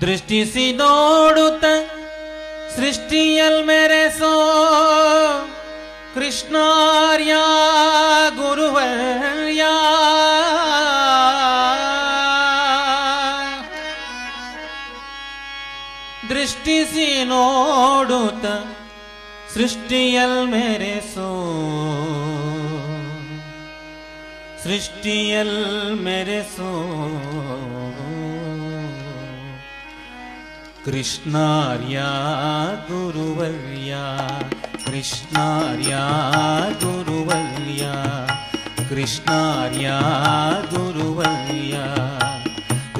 ದೃಷ್ಟಿಸಿ ನೋಡುತ್ತ ಸೃಷ್ಟಿಯಲ್ ಮೆರೆಸೋ ಕೃಷ್ಣಾರ್ಯ ಗುರುವರ್ಯ ದೃಷ್ಟಿಸಿ ನೋಡುತ್ತ ಸೃಷ್ಟಿಯಲ್ ಮೆರೆಸೋ ಸೃಷ್ಟಿಯಲ್ ಮೆರೆಸೋ ಕೃಷ್ಣಾರ್ಯ ಗುರುವರ್ಯ ಕೃಷ್ಣಾರ್ಯ ಗುರುವರ್ಯ ಕೃಷ್ಣಾರ್ಯ ಗುರುವರ್ಯ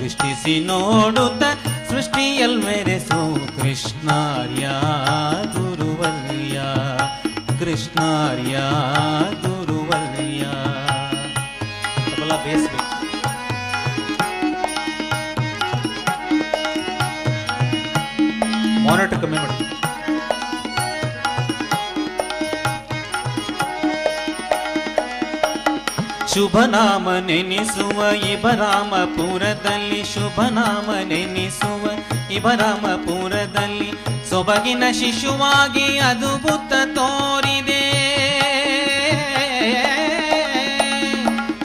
ದೃಷ್ಟಿಸಿ ನೋಡುತ್ತ ಸೃಷ್ಟಿಯಲ್ ಮೆರೆಸೋ ಕೃಷ್ಣಾರ್ಯ ಗುರುವರ್ಯ ಕೃಷ್ಣಾರ್ಯ ಗುರುವರ್ಯ ತಬಲ ಬೇಸ್ಬೇಕು. ಮಾನಿಟರ್ ಕಮ್ಮಿ ಮಾಡಿ. ಶುಭನಾಮ ನೆನೆಸುವ ಇಬರಾಮಪುರದಲ್ಲಿ ಶುಭನಾಮ ನೆನೆಸುವ ಇಬರಾಮಪುರದಲ್ಲಿ ಸೊಬಗಿನ ಶಿಶುವಾಗಿ ಅದ್ಭುತ ತೋರಿದೆ.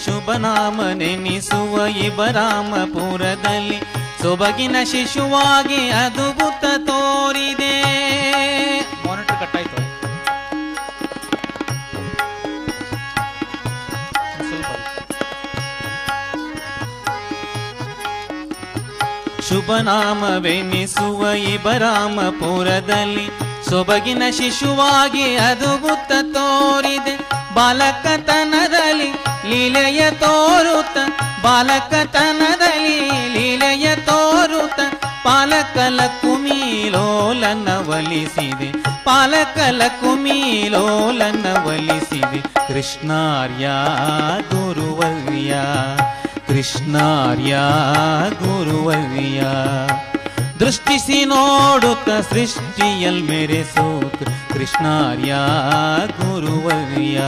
ಶುಭನಾಮ ನೆನೆಸುವ ಇಬರಾಮಪುರದಲ್ಲಿ ಸೊಬಗಿನ ಶಿಶುವಾಗಿ ಅದ್ಭುತ ತೋರಿದೆ. ಮಾನಿಟರ್ ಕಟ್ಟಾಯ್ತು. ಶುಭನಾಮವೆನಿಸುವ ಇಬರಾಮಪುರದಲ್ಲಿ ಸೊಬಗಿನ ಶಿಶುವಾಗಿ ಅದ್ಭುತ ತೋರಿದೆ. ಬಾಲಕತನದಲ್ಲಿ ಲೀಲೆಯ ತೋರುತ್ತ ಬಾಲಕತನದಲ್ಲಿ ಲೀಲೆಯ ತೋರುತ್ತ ಪಾಲಕಲ ಕುಮೀಲೋಲನ ಒಲಿಸಿದೆ ಪಾಲಕಲ ಕುಮೀಲೋಲನ ಒಲಿಸಿದೆ. ಕೃಷ್ಣಾರ್ಯ ಗುರುವರ್ಯ ಕೃಷ್ಣಾರ್ಯ ಗುರುವರ್ಯ ದೃಷ್ಟಿಸಿ ನೋಡುತ್ತ ಸೃಷ್ಟಿಯಲ್ ಮೆರೆಸೋ ಕೃಷ್ಣಾರ್ಯ ಗುರುವರ್ಯ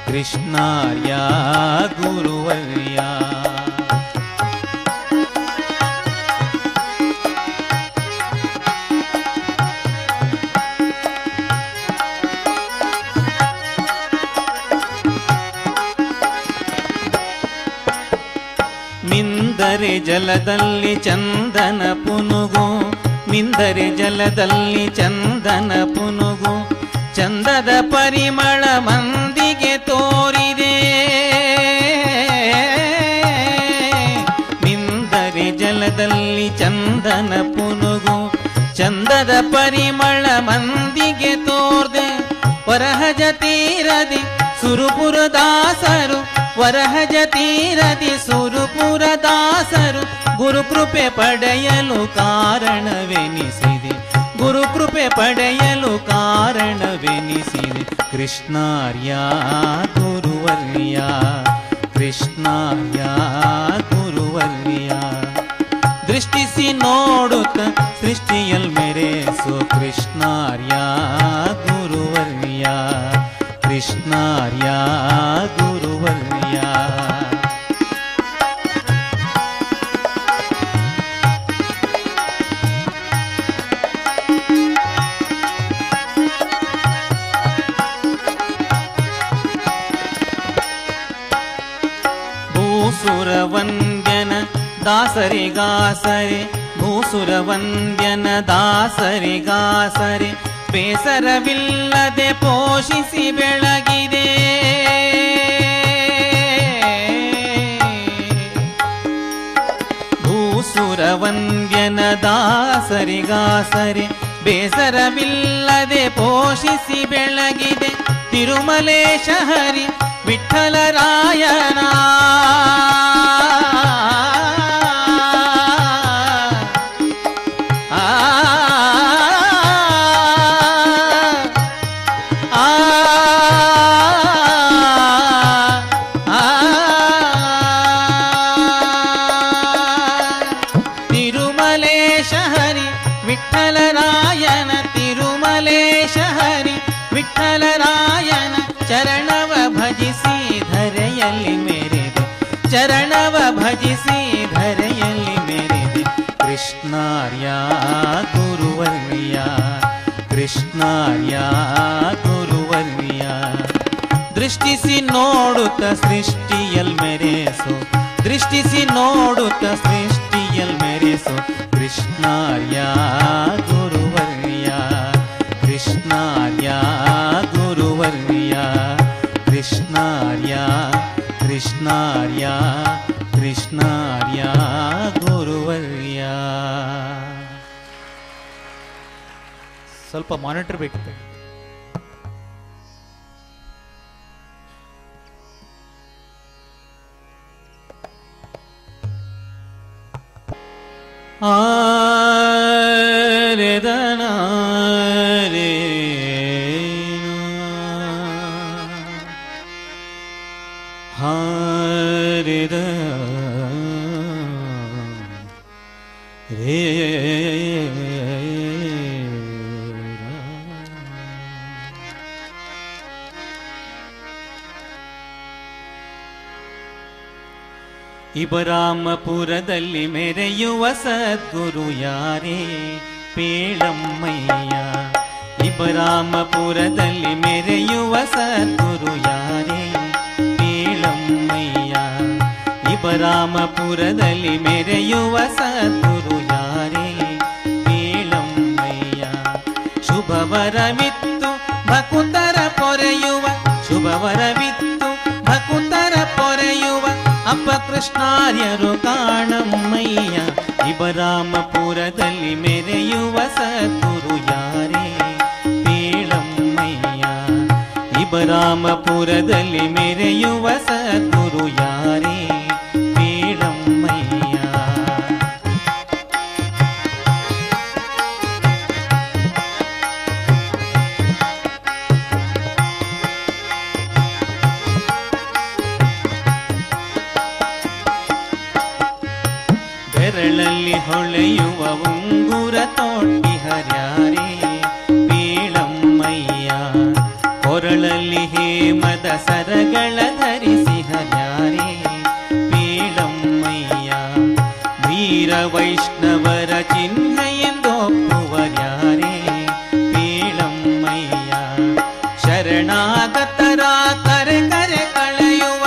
ಕೃಷ್ಣಾರ್ಯ ಗುರುವರ್ಯ. ಮಿಂದರೆ ಜಲದಲ್ಲಿ ಚಂದನ ಪುನುಗು ಮಿಂದರೆ ಜಲದಲ್ಲಿ ಚಂದನ ಪುನುಗು ಚಂದದ ಪರಿಮಳ ಮಂದಿಗೆ ತೋರಿದೆ. ಮಿಂದರೆ ಜಲದಲ್ಲಿ ಚಂದನ ಪುನುಗು ಚಂದದ ಪರಿಮಳ ಮಂದಿಗೆ ತೋರ್ದೆ. ವರಹಜ ತೀರದಿ ಸುರಪುರದಾಸರು ವರಹಜ ತೀರದಿ ಸುರಪುರದಾಸರು ಗುರುಕೃಪೆ ಪಡೆಯಲು ಕಾರಣವೆನಿಸಿದೆ ಗುರುಕೃಪೆ ಪಡೆಯಲು ಕಾರಣವೆನಿಸಿದೆ. ಕೃಷ್ಣಾರ್ಯ ಗುರುವರ್ಯ ಕೃಷ್ಣಾರ್ಯ ಗುರುವರ್ಯ ದೃಷ್ಟಿಸಿ ನೋಡುತ್ತ ಸೃಷ್ಟಿಯಲ್ ಮೆರೆಸೋ ಕೃಷ್ಣಾರ್ಯ ಗುರುವರ್ಯ ಕೃಷ್ಣಾರ್ಯ ಗುರುವರ್ಯ. ಭೂಸುರವಂದ್ಯನ ದಾಸರಿಗಾಸರೆ ಭೂಸುರವಂದ್ಯನ ದಾಸರಿಗಾಸರೆ ಬೇಸರವಿಲ್ಲದೆ ಪೋಷಿಸಿ ಬೆಳಗಿದೆ. ಭೂಸುರವಂದ್ಯನ ದಾಸರಿಗಾಸರೆ ಬೇಸರವಿಲ್ಲದೆ ಪೋಷಿಸಿ ಬೆಳಗಿದೆ. ತಿರುಮಲೇಶ ಹರಿ ವಿಠ್ಠಲರಾಯನ ತಿರುಮಲೇಶ ಹರಿ ವಿಠ್ಠಲರಾಯನ ತಿರುಮಲೇಶ ಹರಿ ವಿಠ್ಠಲರಾಯನ ಚರಣವ ಭಜಿ ಭಜಿಸಿ ಧರೆಯಲ್ಲಿ ಮೆರೆದೆ ಕೃಷ್ಣಾರ್ಯ ಗುರುವರ್ಯ ಕೃಷ್ಣಾರ್ಯ ಗುರುವರ್ಯ. ದೃಷ್ಟಿಸಿ ನೋಡುತ್ತ ಸೃಷ್ಟಿಯಲ್ ಮೆರೆಸು ದೃಷ್ಟಿಸಿ ನೋಡುತ್ತ ಸೃಷ್ಟಿಯಲ್ ಮೆರೆಸು ಕೃಷ್ಣಾರ್ಯ ಗುರುವರ್ಯ ಕೃಷ್ಣಾರ್ಯ ಗುರುವರ್ಯ ಕೃಷ್ಣಾರ್ಯ ಕೃಷ್ಣಾರ್ಯ ಕೃಷ್ಣಾರ್ಯ ಗುರುವರ್ಯ. ಸ್ವಲ್ಪ ಮಾನಿಟರ್ ಬೇಕಿತ್ತು. ಆರೆದನ ರೇ ಹಾರೆದ ರೇ ಇಬರಾಮಪುರದಲ್ಲಿ ಮೆರೆಯುವ ಸದ್ಗುರು ಯಾರೇ ಪೇಳಮ್ಮಯ್ಯ. ಇಬರಾಮಪುರದಲ್ಲಿ ಮೆರೆಯುವ ಸದ್ಗುರು ಯಾರೇ ಪೇಳಮ್ಮಯ್ಯ. ಇಬರಾಮಪುರದಲ್ಲಿ ಮೆರೆಯುವ ಸದ್ಗುರು ಯಾರೇ ಪೇಳಮ್ಮಯ್ಯ. ಶುಭವರವಿತ್ತು ಭಕುತರ ಪೊರೆಯುವ ಶುಭವರವಿತ್ತು ಭಕುತರ ಪೊರೆಯುವ ಅಪಕೃಷ್ಣಾರ್ಯರು ಕಾಣಮ್ಮಯ್ಯ. ಇಬರಾಮಪುರದಲ್ಲಿ ಮೆರೆಯುವ ಸದ್ಗುರು ಯಾರೇ ಪೇಳಮ್ಮಯ್ಯ. ಇಬರಾಮಪುರದಲ್ಲಿ ಮೆರೆಯುವ ಸದ್ಗುರು ಯಾರೇ ಪೇಳಮ್ಮಯ್ಯ. ಬೆರಳಲ್ಲಿ ಹೊಳೆಯುವ ಉಂಗುರ ತೊಟ್ಟಿ ಹರ್ಯಾರೇ ಪೇಳಮ್ಮಯ್ಯ. ಕೊರಳಲ್ಲಿ ಹೇಮದ ಸರಗಳ ಧರಿಸಿ ಹರ್ಯಾರೇ ಪೇಳಮ್ಮಯ್ಯ. ವೀರ ವೈಷ್ಣವರ ಚಿಹ್ನೆ ಎಂದೊಪ್ಪುವರ್ಯಾರೇ ಪೇಳಮ್ಮಯ್ಯ. ಶರಣಾಗತರ ಕರೆ ಕರೆ ಕಳೆಯುವ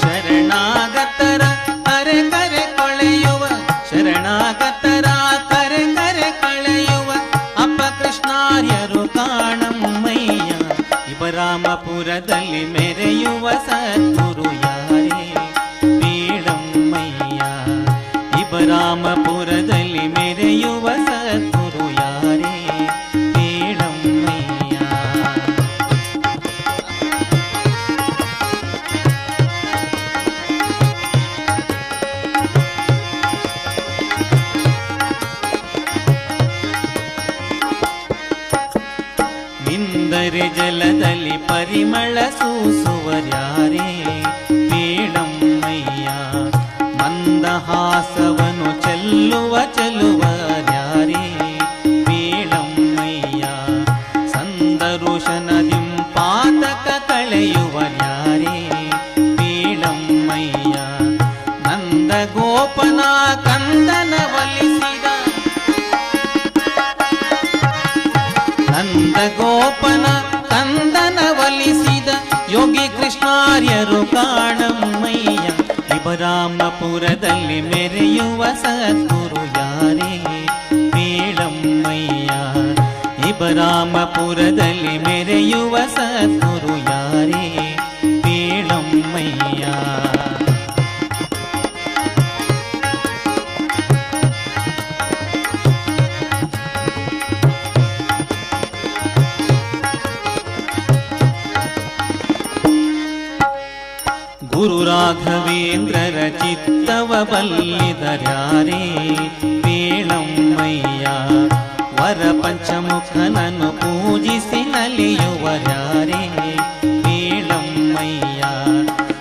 ಶರಣಾಗತರ ಕರೆ ಕರೆ ಕೊಳೆಯುವ ಶರಣಾಗತರ ಕರೆ ಕರೆ ಕಳೆಯುವ ಅಪಕೃಷ್ಣಾರ್ಯರು ಕಾಣಮ್ಮಯ್ಯ. ಇಬರಾಮಪುರದಲ್ಲಿ ಮೆರೆಯುವ ಸದ್ಗುರು ಯಾರೇ ಪೇಳಮ್ಮಯ್ಯ. ಇಬರಾಮಪುರದಲ್ಲಿ ಮೆರೆಯುವ ಸದ್ಗುರು ಯಾರೇ ಪೇಳಮ್ಮಯ್ಯ. ನಿಂದರೆ ಜಲದಲ್ಲಿ ಪರಿಮಳ ಸೂಸುವರ್ಯಾರೇ ಪೇಳಮ್ಮಯ್ಯ. ಮಂದಹಾಸವನು ಚೆಲ್ಲುವ ಚೆಲುವರ್ಯಾರೇ ಪೇಳಮ್ಮಯ್ಯ. ಸಂದರುಶನದಿಂ ಪಾತಕ ಕಳೆಯುವರ್ಯಾರೇ ಪೇಳಮ್ಮಯ್ಯ. ನಂದ ಗೋಪನ ಕಂದನ ಒಲಿಸಿದ ನಂದ ಗೋಪನ ಕಂದನ ಒಲಿಸಿದ ಯೋಗಿ ಕೃಷ್ಣಾರ್ಯರು ಕಾಣಮ್ಮಯ್ಯ. ಇಬರಾಮಪುರದಲ್ಲಿ ಮೆರೆಯುವ ಸದ್ಗುರು ಯಾರೇ ಪೇಳಮ್ಮಯ್ಯ. ಇಬರಾಮಪುರದಲ್ಲಿ ಮೆರೆಯುವ ಸದ್ಗುರು ಯಾರೇ ಪೇಳಮ್ಮಯ್ಯ. ಗುರು ರಾಘವೇಂದ್ರರ ಚಿತ್ತವ ಬಲ್ಲಿದರ್ಯಾರೇ ಪೇಳಮ್ಮಯ್ಯ. ವರ ಪಂಚಮುಖನನ್ನು ಪೂಜಿಸಿ ನಲಿಯುವರ್ಯಾರೇ ಪೇಳಮ್ಮಯ್ಯ.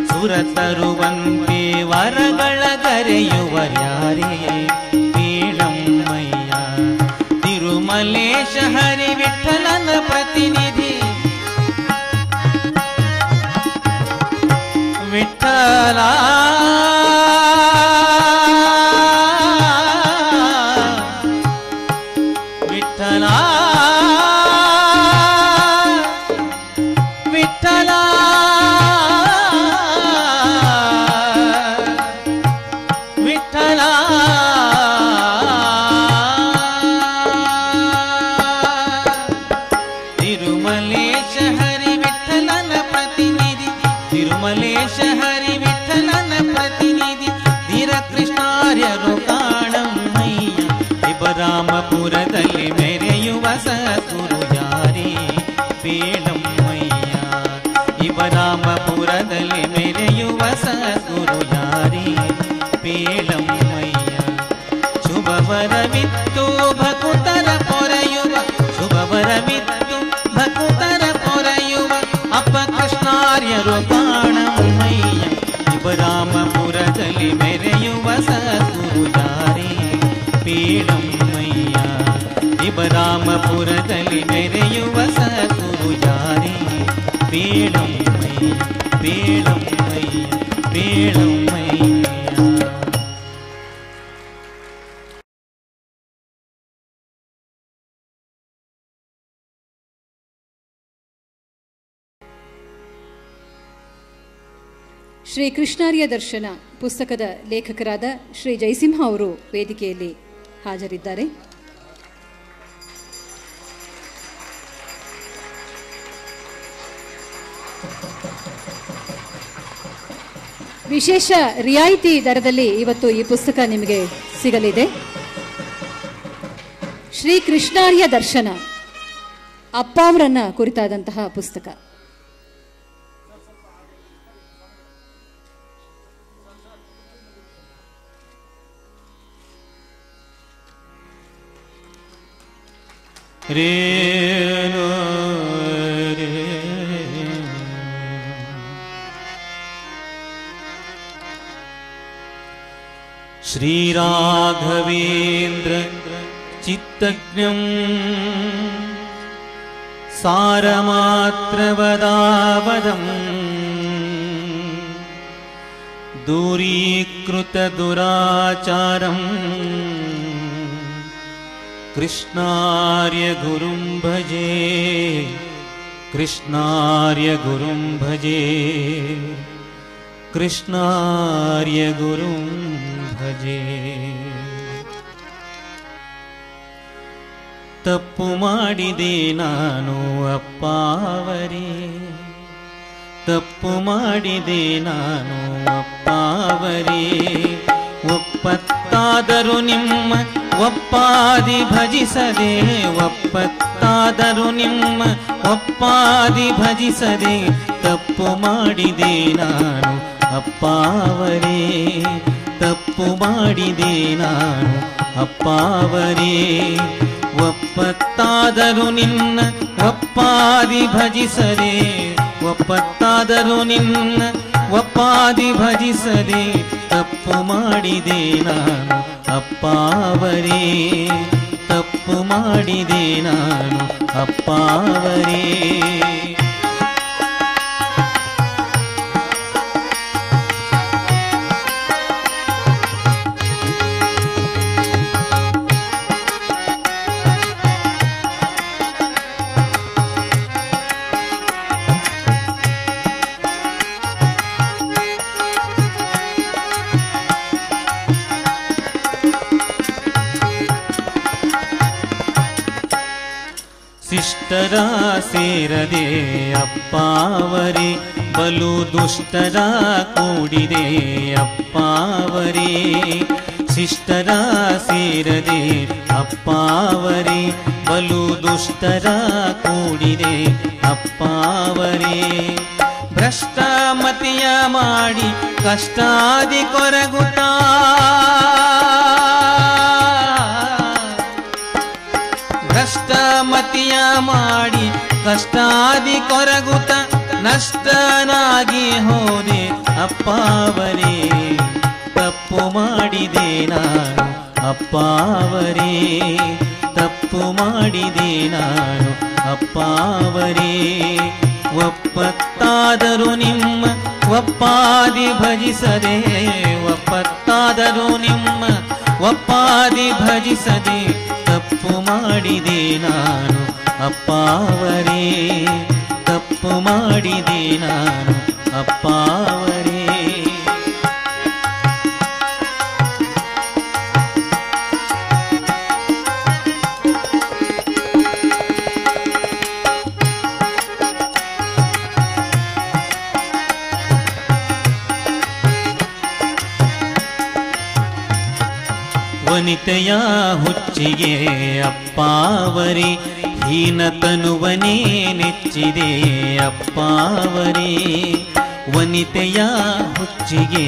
ಸುರತರುವಂತೆ ವರಗಳ ಗರೆಯುವರ್ಯಾರೇ ಪೇಳಮ್ಮಯ್ಯ. ತಿರುಮಲೇಶ ಹರಿ ವಿಠಲನ ಪ್ರತಿನಿಧಿ ವಿಠಲ ವಿಠಲ ವಿಠಲ ವಿಠಲ ತಿರುಮಲೇಶ ಹರಿ ವಿಠಲನ ಪ್ರತಿನಿಧಿ ತಿರುಮಲೇಶ ಹರಿ ವಿಠಲನ ಪ್ರತಿನಿಧಿ ಧೀರ ಕೃಷ್ಣಾರ್ಯರು ಕಾಣಮ್ಮಯ್ಯ ಶಿವರಾಮಪುರದಲ್ಲಿ ಮೆರೆಯುವ ಸದ್ಗುರು ಯಾರೇ ಬೇಳಮ್ಮಯ್ಯ ಶಿವರಾಮಪುರದಲ್ಲಿ ಮೆರೆಯುವ ಸದ್ಗುರು ಯಾರೇ ಬೇಳಮ್ಮಯ್ಯ ಶುಭವರವಿತ್ತು ಭಕುತರ ಪೊರೆಯುವ ಶುಭವರವಿತ್ತು ಭಕುತರ ಪೊರೆಯುವ ಅಪ್ಪ ಕೃಷ್ಣಾರ್ಯರು ಕಾಣಮ್ಮಯ್ಯ ಶಿವರಾಮಪುರದಲ್ಲಿ ಮೆರೆಯುವ ಸದ್ಗುರು ಯಾರೇ ಬೇಳಮ್ಮಯ್ಯ ಶಿವರಾಮಪುರದಲ್ಲಿ ಮೆರೆಯುವ ಸದ್ಗುರು ಯಾರೇ ಬೇಳಮ್ಮಯ್ಯ ಬೇಳಮ್ಮಯ್ಯ ಬೇಳಮ್ಮಯ್ಯ. ಶ್ರೀ ಕೃಷ್ಣಾರ್ಯ ದರ್ಶನ ಪುಸ್ತಕದ ಲೇಖಕರಾದ ಶ್ರೀ ಜಯಸಿಂಹ ಅವರು ವೇದಿಕೆಯಲ್ಲಿ ಹಾಜರಿದ್ದಾರೆ. ವಿಶೇಷ ರಿಯಾಯಿತಿ ದರದಲ್ಲಿ ಇವತ್ತು ಈ ಪುಸ್ತಕ ನಿಮಗೆ ಸಿಗಲಿದೆ. ಶ್ರೀ ಕೃಷ್ಣಾರ್ಯ ದರ್ಶನ ಅಪ್ಪ ಅವರನ್ನ ಕುರಿತಾದಂತಹ ಪುಸ್ತಕ. ಶ್ರೀರಾಘವೇಂದ್ರ ಚಿತ್ತಜ್ಞಂ ಸಾರಮಾತ್ರವದಾವದಂ ದೂರೀಕೃತ ದುರಾಚಾರಂ ಕೃಷ್ಣಾರ್ಯ ಗುರುಂ ಭಜೆ ಕೃಷ್ಣಾರ್ಯ ಗುರುಂ ಭಜೆ ಕೃಷ್ಣಾರ್ಯ ಗುರುಂ ಭಜೆ. ತಪ್ಪು ಮಾಡಿದೆ ನಾನು ಅಪ್ಪಾವರೇ ತಪ್ಪು ಮಾಡಿದೆ ನಾನು ಅಪ್ಪಾವರೇ ಒಪ್ಪತ್ತಾದರೂ ನಿಮ್ಮ ಒಪ್ಪಾದಿ ಭಜಿಸದೆ ಒಪ್ಪತ್ತಾದರೂ ನಿಮ್ಮ ಒಪ್ಪಾದಿ ಭಜಿಸದೆ ತಪ್ಪು ಮಾಡಿದೆ ನಾನು ಅಪ್ಪಾವರೇ ತಪ್ಪು ಮಾಡಿದೆ ನಾನು ಅಪ್ಪಾವರೇ ಒಪ್ಪತ್ತಾದರೂ ನಿನ್ನ ಒಪ್ಪಾದಿ ಭಜಿಸದೆ ಒಪ್ಪತ್ತಾದರೂ ನಿನ್ನ ಒಪ್ಪಾದಿ ಭಜಿಸದೆ ತಪ್ಪು ಮಾಡಿದೆ ನಾನು ಅಪ್ಪಾವರೇ ತಪ್ಪು ಮಾಡಿದೆ ನಾನು ಅಪ್ಪಾವರೇ. ಶಿಷ್ಟರ ಸೇರದೆ ಅಪ್ಪಾವರೇ ಬಲು ದುಷ್ಟರ ಕೂಡಿದೆ ಅಪ್ಪಾವರೇ ಶಿಷ್ಟರ ಸೇರದೆ ಅಪ್ಪಾವರೇ ಬಲು ದುಷ್ಟರ ಕೂಡಿದೆ ಅಪ್ಪಾವರೇ ಭ್ರಷ್ಟ ಮತಿಯ ಮಾಡಿ ಕಷ್ಟಾದಿ ಕೊರಗುತ್ತಾ ಭ್ರಷ್ಟ ಮತಿಯ ಮಾಡಿ ಕಷ್ಟಾದಿ ಕೊರಗುತ್ತ ನಷ್ಟನಾಗಿ ಹೋದೆ ಅಪ್ಪಾವರೇ ತಪ್ಪು ಮಾಡಿದೆ ನಾನು ಅಪ್ಪಾವರೇ ತಪ್ಪು ಮಾಡಿದೆ ನಾನು ಅಪ್ಪಾವರೇ ಒಪ್ಪತ್ತಾದರೂ ನಿಮ್ಮ ಒಪ್ಪಾದಿ ಭಜಿಸದೆ ಒಪ್ಪತ್ತಾದರೂ ನಿಮ್ಮ ಒಪ್ಪಾದಿ ಭಜಿಸದೆ ತಪ್ಪು ಮಾಡಿದೆ ನಾನು ಅಪ್ಪಾವರೇ ತಪ್ಪು ಮಾಡಿದೆ ನಾನು ಅಪ್ಪಾವರೇ. ವನಿತೆಯ ಹುಚ್ಚಿಗೆ ಅಪ್ಪಾವರೇ ಹೀನತನುವನೇ ನೆಚ್ಚಿದೆ ಅಪ್ಪಾವರೇ. ವನಿತೆಯ ಹುಚ್ಚಿಗೆ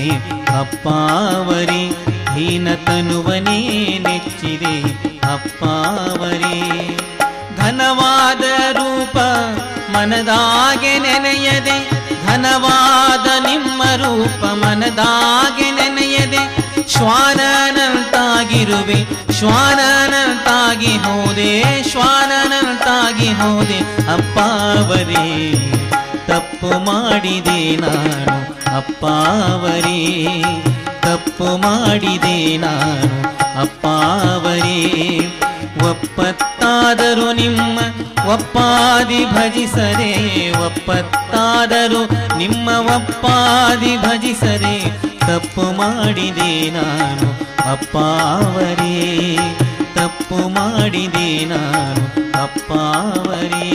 ಅಪ್ಪಾವರೇ ಹೀನತನುವನೇ ನೆಚ್ಚಿದೆ ಅಪ್ಪಾವರೇ. ಘನವಾದ ರೂಪ ಮನದಾಗೆ ನೆನೆಯದೆ ಘನವಾದ ನಿಮ್ಮ ರೂಪ ಮನದಾಗೆ ನೆನೆಯದೆ ಶ್ವಾನನಂತಾಗಿರುವೆ ಶ್ವಾನನಂತಾಗಿ ಹೋದೆ ಶ್ವಾನನಂತಾಗಿ ಹೋದೆ ಅಪ್ಪಾವರೇ ತಪ್ಪು ಮಾಡಿದೆ ನಾನು ಅಪ್ಪಾವರೇ ತಪ್ಪು ಮಾಡಿದೆ ನಾನು ಅಪ್ಪಾವರೇ. ಒಪ್ಪತ್ತಾದರೂ ನಿಮ್ಮ ಒಪ್ಪಾದಿ ಭಜಿಸದೆ ಒಪ್ಪತ್ತಾದರೂ ನಿಮ್ಮ ಒಪ್ಪಾದಿ ಭಜಿಸದೆ ತಪ್ಪು ಮಾಡಿದೆ ನಾನು ಅಪ್ಪಾವರೇ ತಪ್ಪು ಮಾಡಿದೆ ನಾನು ಅಪ್ಪಾವರೇ.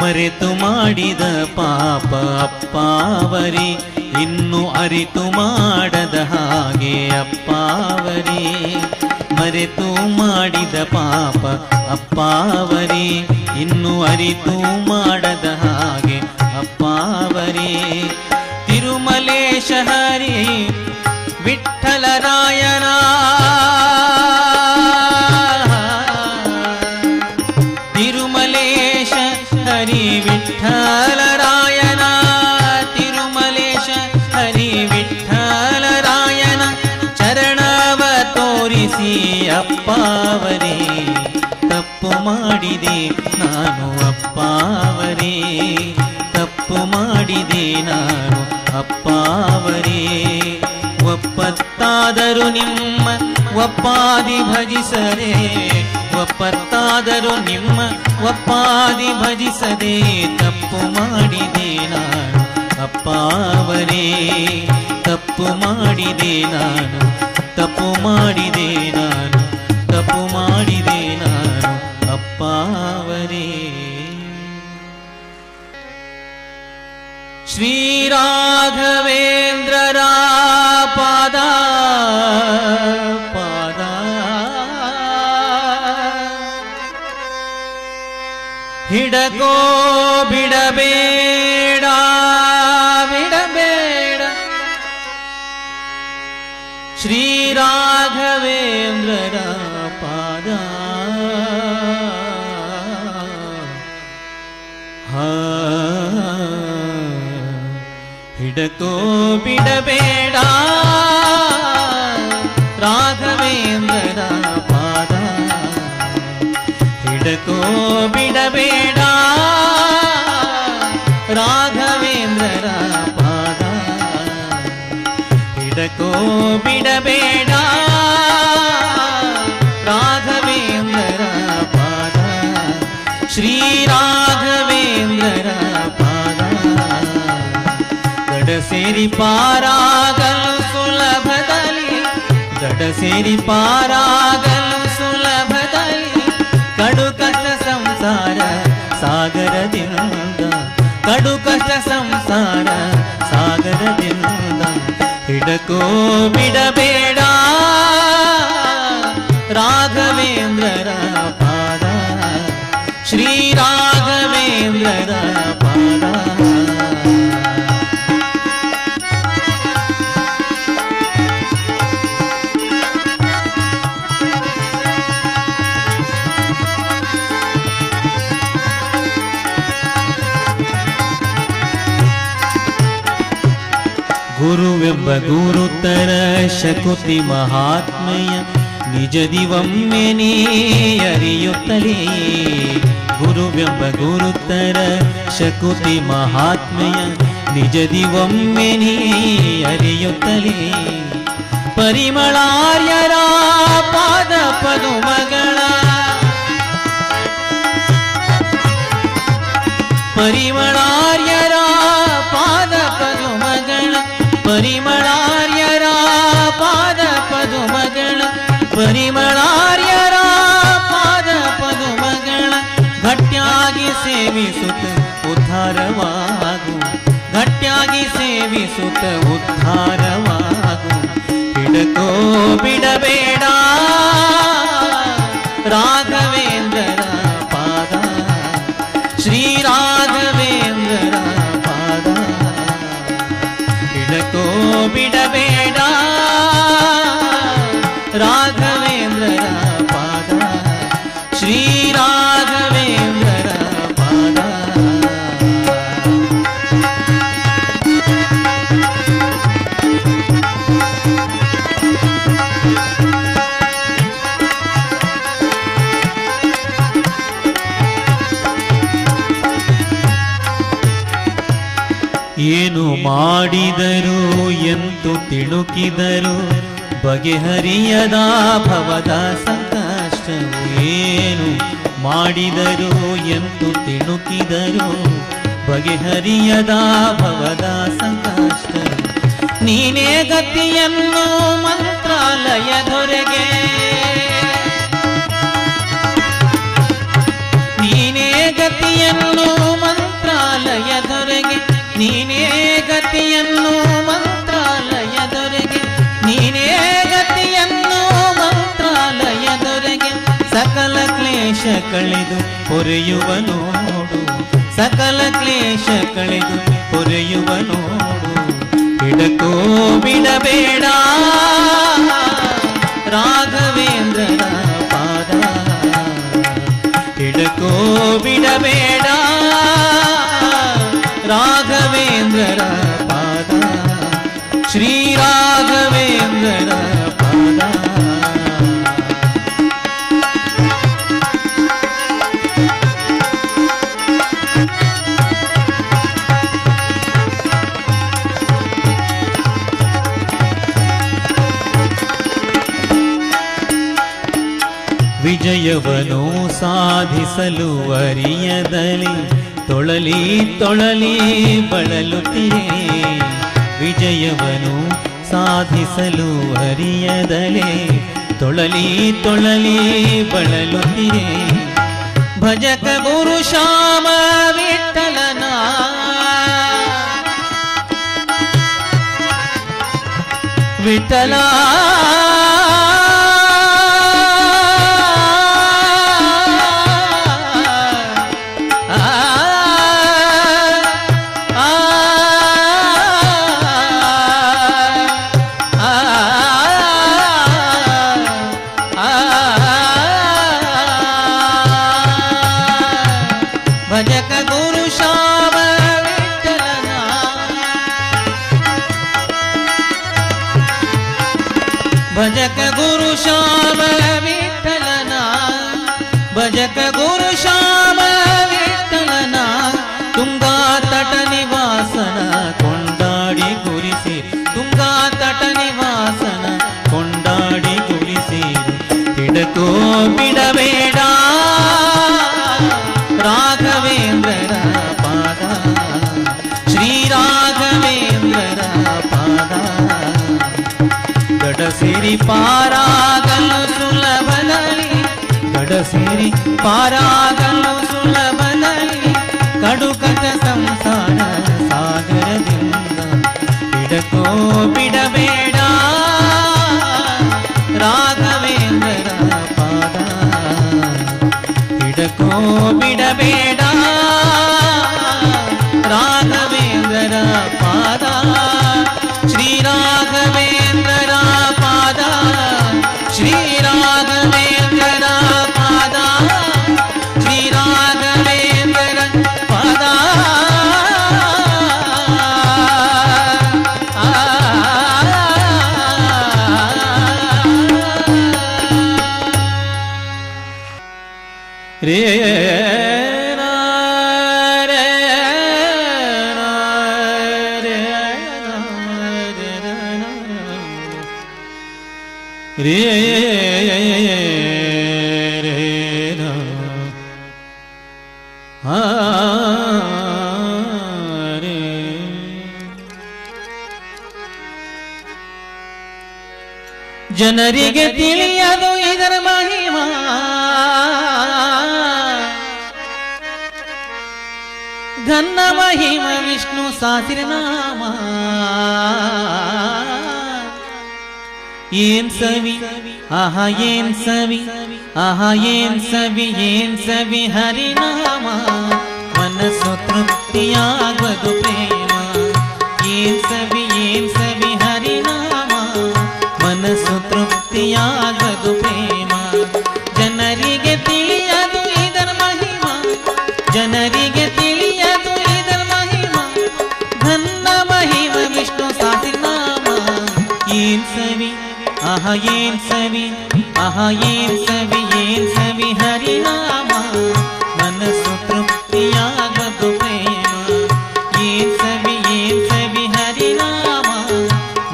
ಮರೆತು ಮಾಡಿದ ಪಾಪ ಅಪ್ಪಾವರೇ ಇನ್ನು ಅರಿತು ಮಾಡದ ಹಾಗೆ ಅಪ್ಪಾವರೇ. ಮರೆತು ಮಾಡಿದ ಪಾಪ ಅಪ್ಪಾವರೇ ಇನ್ನು ಅರಿತು ಮಾಡದ ಹಾಗೆ ಅಪ್ಪಾವರೇ. ತಿರುಮಲೇಶ ಹರಿ ವಿಠ್ಠಲರಾಯನ ತಿರುಮಲೇಶ ಹರಿ ವಿಠ್ಠಲರಾಯನ ತಿರುಮಲೇಶ ಹರಿ ವಿಠ್ಠಲರಾಯನ ಚರಣವ ತೋರಿಸಿ ಅಪ್ಪಾವರೇ ತಪ್ಪು ಮಾಡಿದೆ ನಾನು ಅಪ್ಪಾವರೇ ತಪ್ಪು ಮಾಡಿದೆ ನಾನು ಅಪ್ಪಾವರೇ. ಒಪ್ಪತ್ತಾದರೂ ನಿಮ್ಮ ಒಪ್ಪಾದಿ ಭಜಿಸದೆ ಒಪ್ಪತ್ತಾದರೂ ನಿಮ್ಮ ಒಪ್ಪಾದಿ ಭಜಿಸದೆ ತಪ್ಪು ಮಾಡಿದೆ ನಾನು ಅಪ್ಪಾವರೇ ತಪ್ಪು ಮಾಡಿದೆ ನಾನು ತಪ್ಪು ಮಾಡಿದೆ ನಾನು ತಪ್ಪು ಮಾಡಿದೆ ನಾನು ಅಪ್ಪಾವರೇ. ಶ್ರೀರಾಘವೇಂದ್ರರ ಪಾದ ಪಾದ ಹಿಡಕೋ ಬಿಡಬೇಡ ಬಿಡಬೇಡ ಶ್ರೀರಾಘವೇಂದ್ರರ ಪಾದ ಹಿಡಕೋ ಬಿಡಬೇಡ ರಾಘವೇಂದ್ರರ ಪಾದ ಹಿಡಕೋ ಬಿಡಬೇಡ ರಾಘವೇಂದ್ರರ ಪಾದ ಹಿಡಕೋ ಬಿಡಬೇಡ ರಾಘವೇಂದ್ರರ ಪಾದ ಶ್ರೀರಾಘವೇಂದ್ರರ ಪಾದ. ದಡ ಸೇರಿ ಪಾರಾಗಲು ಸುಲಭದಲ್ಲಿ ದಡ ಸೇರಿ ಪಾರಾಗಲು ಸುಲಭದಲ್ಲಿ ಕಡು ಕಷ್ಟ ಸಂಸಾರ ಸಾಗರದಿಂದ ಕಡು ಕಷ್ಟ ಸಂಸಾರ ಸಾಗರದಿಂದ ಹಿಡಕೋ ಬಿಡಬೇಡ ರಾಘವೇಂದ್ರರ ಪಾದ ಶ್ರೀರಾಘವೇಂದ್ರರ ಪಾದ. ಗುರುವೆಂಬ ಗುರುತರ ಶಕುತಿ ಮಹಾತ್ಮೆಯ ನಿಜದಿವೊಮ್ಮೆ ನೀ ಅರಿಯುತ್ತಲೇ. ಗುರುವೆಂಬ ಗುರುತರ ಶಕುತಿ ಮಹಾತ್ಮೆಯ ನಿಜದಿವೊಮ್ಮೆ ನೀ ಅರಿಯುತ್ತಲೇ. ಪರಿಮಳಾರ್ಯರ ಪಾದ ಪದುಮಗಳ ಪರಿಮಳಾರ್ಯರ ಪಾದ ಪದುಮಗಳ ಪರಿಮಳಾರ್ಯರ ಪಾದ ಪದುಮಗಳ ಪರಿಮಳಾರ್ಯರ ಪಾದ ಪದುಮಗಳ ಗಟ್ಟಿಯಾಗಿ ಸೇವಿಸುತ್ತ ಉದ್ಧಾರವಾಗು. ಗಟ್ಟಿಯಾಗಿ ಸೇವಿಸುತ್ತ ಉದ್ಧಾರವಾಗು. ಹಿಡಕೋ ಬಿಡಬೇಡ ರಾಘವೇಂದ್ರರ ಪಾದ. ಶ್ರೀ ರಾಘವೇಂದ್ರರ ಪಾದ. ಹಿಡಕೋ ಬಿಡಬೇಡ ರಾಘವೇಂದ್ರರ ಪಾದ. ಶ್ರೀ ರಾಘವೇಂದ್ರರ ಪಾದ. ಏನು ಮಾಡಿದರು ಎಂತು ತಿಳುಕಿದರು ಬಗೆಹರಿಯದ ಭವದ ಸಂಕಷ್ಟವು. ಏನು ಮಾಡಿದರು ಎಂತು ತಿಳುಕಿದರು ಬಗೆಹರಿಯದ ಭವದ ಸಂಕಷ್ಟ. ನೀನೇ ಗತಿಯನ್ನು ಮಂತ್ರಾಲಯದೊರೆಗೆ ನೀನೇ ಗತಿಯನ್ನು ಮಂತ್ರಾಲಯದೊರೆಗೆ ನೀನೇ ಗತಿಯನ್ನು ಮಂತ್ರಾಲಯದೊರೆಗೆ ನೀನೇ ಗತಿಯನ್ನು ಮಂತ್ರಾಲಯದೊರೆಗೆ. ಸಕಲ ಕ್ಲೇಶ ಕಳೆದು ಪೊರೆಯುವ ನೋಡು. ಸಕಲ ಕ್ಲೇಶ ಕಳೆದು ಪೊರೆಯುವ ನೋಡು. ಹಿಡಕೋ ಬಿಡಬೇಡ ರಾಘವೇಂದ್ರರ ಪಾದ. ಹಿಡಕೋ ಬಿಡಬೇಡ ರಾಘವೇಂದ್ರರ ಪಾದ. ಶ್ರೀ ರಾಘವೇಂದ್ರರ ಪಾದ. ವಿಜಯವನು ಸಾಧಿಸಲು ಅರಿಯದಲಿ ತೊಳಲಿ ತೊಳಲಿ ಬಳಲುತ್ತಿರೆ. ವಿಜಯವನು ಸಾಧಿಸಲು ಅರಿಯದಲೆ ತೊಳಲಿ ತೊಳಲಿ ಬಳಲುತ್ತಿರೆ. ಭಜಕ ಗುರು ಶ್ಯಾಮ ವಿಠಲನ ವಿಠಲ ಭಜಕ ಗುರು ಶ್ಯಾಮ ವಿಠಲನ ಭಜಕ ಗುರು ಶ್ಯಾಮ ವಿಠಲನ ಭಜಕ ಗುರು ಶ್ಯಾಮ ವಿಠಲನ. ತುಂಗಾ ತಟ ನಿವಾಸನ ಕೊಂಡಾಡಿ ಗುರಿಸಿ ತುಂಗಾ ತಟ ನಿವಾಸನ ಕೊಂಡಾಡಿ ಗುರಿಸಿ. ಹಿಡಕೋ ಬಿಡಬೇಡ ರಾಘವೇಂದ್ರರ ಪಾದ. ಶ್ರೀ ರಾಘವೇಂದ್ರರ ಪಾದ. ಗಡಸಿರಿ ಪಾರಾಗಲು ಸುಲಭದಲ್ಲಿ ಗಡಸಿರಿ ಪಾರಾಗಲು ಸುಲಭದಲ್ಲಿ ಕಡುಕಟ ಸಂಸಾರ ಸಾಗರದಿಂದ. ಹಿಡಕೋ ಬಿಡಬೇಡ ರಾಘವೇಂದ್ರರ ಪಾದ. ಹಿಡಕೋ ಬಿಡಬೇಡ ರಾಘವೇಂದ್ರರ ಪಾದ. ಶ್ರೀ ರಾಘವೇಂದ್ರರ ಪಾದ. ಶ್ರೀ ರಾಘವೇಂದ್ರರ ಪಾದ. ಶ್ರೀ ರಾಘವೇಂದ್ರರ ಪಾದ. ರೇ ರೇ ಜನರಿಗೆ ತಿಳಿಯದು ಇದರ ಮಹಿಮಾ ಘನ್ನ ಮಹಿಮ ವಿಷ್ಣು ಸಹಸ್ರನಾಮ ಏನ್ ಸವಿ ಆಹಾ ಏನ್ ಸವಿ ಆಹಾ ಏನ್ ಸವಿ ಹರಿನಾಮ ಮನಸ್ಸು ತೃಪ್ತಿಯಾಗದು ಪ್ರೇಮ ಏನ್ ಸವಿ ಹರಿನಾಮ ಮನಸ್ಸು ತೃಪ್ತಿಯಾಗದು ಪ್ರೇಮ ಜನರಿಗೆ ತಿಳಿಯದು ಇದರ ಮಹಿಮಾ ಜನರಿಗೆ ತಿಳಿಯದು ಇದರ ಮಹಿಮಾ ಘನ್ನ ಮಹಿಮ ವಿಷ್ಣು ಸಹಸ್ರನಾಮ ಏನ್ ಸವಿ ಆಹಾ ಏನ್ ಸವಿ ಹರಿನಾಮ ಮನಸ್ಸು ತೃಪ್ತಿಯಾಗದು ಪ್ರೇಮ ಏನ್ ಸವಿ ಹರಿನಾಮ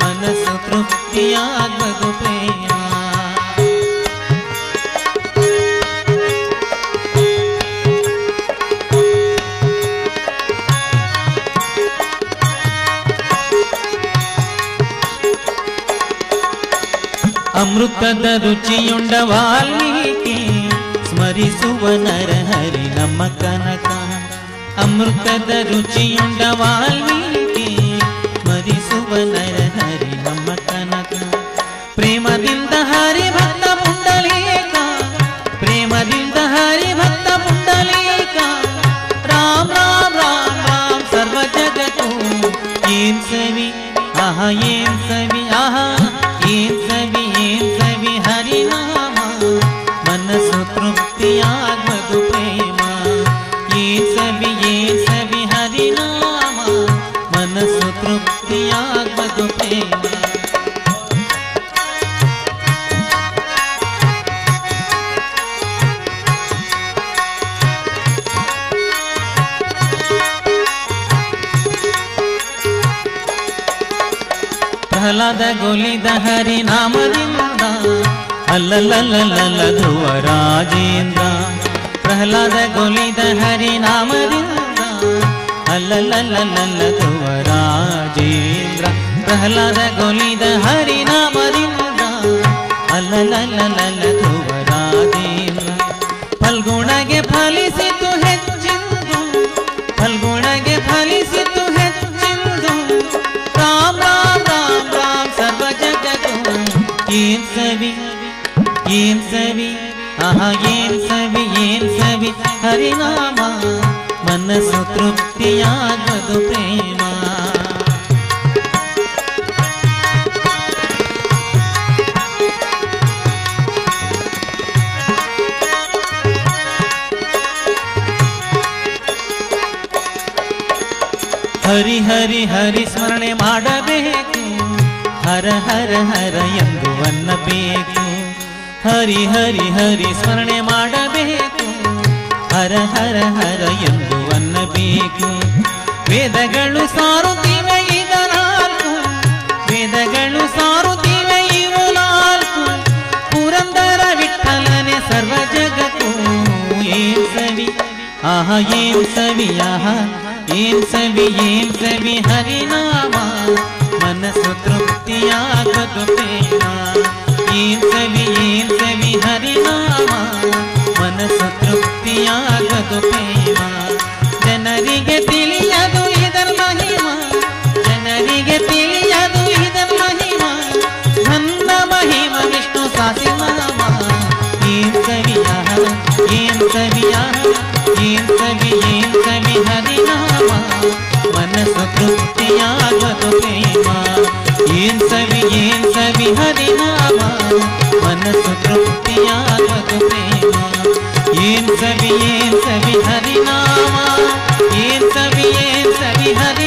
ಮನಸ್ಸು ತೃಪ್ತಿಯಾಗದು ಪ್ರೇಮ ಅಮೃತದ ರುಚಿಯುಂಡ ವಾಲ್ಮೀಕಿ ಸ್ಮರಿಸುವ ನರಹರಿ ನಮ್ಮ ಕನಕ ಅಮೃತದ ರುಚಿಯುಂಡ ವಾಲ್ಮೀಕಿ ಸ್ಮರಿಸುವ ನರಹರಿ ನಮ್ಮ ಕನಕ ಪ್ರೇಮದಿಂದ ಹರಿ ಭಕ್ತ ಪುಂಡಲೀಕ ಪ್ರೇಮದಿಂದ ಹರಿ ಭಕ್ತ ಪುಂಡಲೀಕ ರಾಮ್ ರಾಮ್ ರಾಮ್ ರಾಮ್ ಸರ್ವ ಜಗತ್ತು ಏನ್ ಸವಿ ಆಹಾ ಏನ್ ಸವಿ ಆಹಾ ಏನ್ ಸವಿ ಹರಿನಾಮ ಮನಸ್ಸು ತೃಪ್ತಿಯಾಗದು ಪ್ರೇಮ ಏನ್ ಸವಿ ಹರಿನಾಮ ಮನಸ್ಸು ತೃಪ್ತಿಯಾಗದು ಪ್ರೇಮ ಪ್ರಹ್ಲಾದ ಗೋಲಿದ ಹರಿನಾಮದಿಂದ ಅಲ್ಲಲ್ಲಲ್ಲ ಧ್ರುವ ರಾಜೇಂದ್ರ ಪ್ರಹ್ಲಾದ ಗೋಲಿದ ಹರಿನಾಮದಿಂದ ಅಲ್ಲಲ್ಲಲ್ಲ ಧ್ರುವ ರಾಜೇಂದ್ರ ಪ್ರಹ್ಲಾದ ಗೋಲಿದ ಹರಿನಾಮದಿಂದ ಅಲ್ಲಲ್ಲಲ್ಲ ಧ್ರುವ ರಾಜೇಂದ್ರ ಫಲ್ಗುಣಗೆ ಫಲಿಸಿತು ಹೆಚ್ಚಿಂದು ಫಲ್ಗುಣಗೆ ಫಲಿಸಿತು ಹೆಚ್ಚಿಂದು ರಾಮ್ ರಾಮ್ ರಾಮ್ ರಾಮ್ ಸರ್ವ ಜಗತ್ತು ಏನ್ ಸವಿ ಆಹಾ ಏನ್ ಸವಿ ಹರಿನಾಮ ಮನಸ್ಸು ತೃಪ್ತಿಯಾಗದು ಪ್ರೇಮ ಹರಿ ಹರಿ ಹರಿ ಸ್ಮರಣೆ ಮಾಡಬೇಕು ಹರ ಹರ ಹರ ಎಂದು ಅನ್ನಬೇಕು ಹರಿ ಹರಿ ಹರಿ ಸ್ಮರಣೆ ಮಾಡಬೇಕು ಹರ ಹರ ಹರ ಎಂದು ಅನ್ನಬೇಕು ವೇದಗಳು ಸಾರುತ್ತಿವೆ ಇದ ನಾಲ್ಕು ವೇದಗಳು ಸಾರುತ್ತಿವೆ ಇವು ನಾಲ್ಕು ಪುರಂದರ ವಿಠಲನೆ ಸರ್ವ ಜಗತ್ತು ಏನ್ ಸವಿ ಆಹಾ ಏನ್ ಸವಿ ಆಹಾ ಏನ್ ಸವಿ ಹರಿನಾಮ ಮನಸ್ಸು ತೃಪ್ತಿಯಾಗದು ಪ್ರೇಮ ಏನ್ ಸವಿ ಹರಿನಾಮ ಮನಸ್ಸು ತೃಪ್ತಿಯಾಗದು ಪ್ರೇಮ ಜನರಿಗೆ ತಿಳಿಯದು ಇದರ ಮಹಿಮಾ ಜನರಿಗೆ ತಿಳಿಯದು ಇದರ ಮಹಿಮಾ ಘನ್ನ ಮಹಿಮ ವಿಷ್ಣು ಸಹಸ್ರನಾಮ ಏನ್ ಸವಿ ಹರಿನಾಮ ಮನಸ್ಸು ತೃಪ್ತಿಯಾಗದು ಪ್ರೇಮ ಏನ್ ಸವಿ ಹರಿನಾಮ ಮನಸ್ಸು ತೃಪ್ತಿಯಾಗದು ಪ್ರೇಮ ಏನ್ ಸವಿ ಹರಿನಾಮ ಏನ್ ಸವಿ ಹರಿ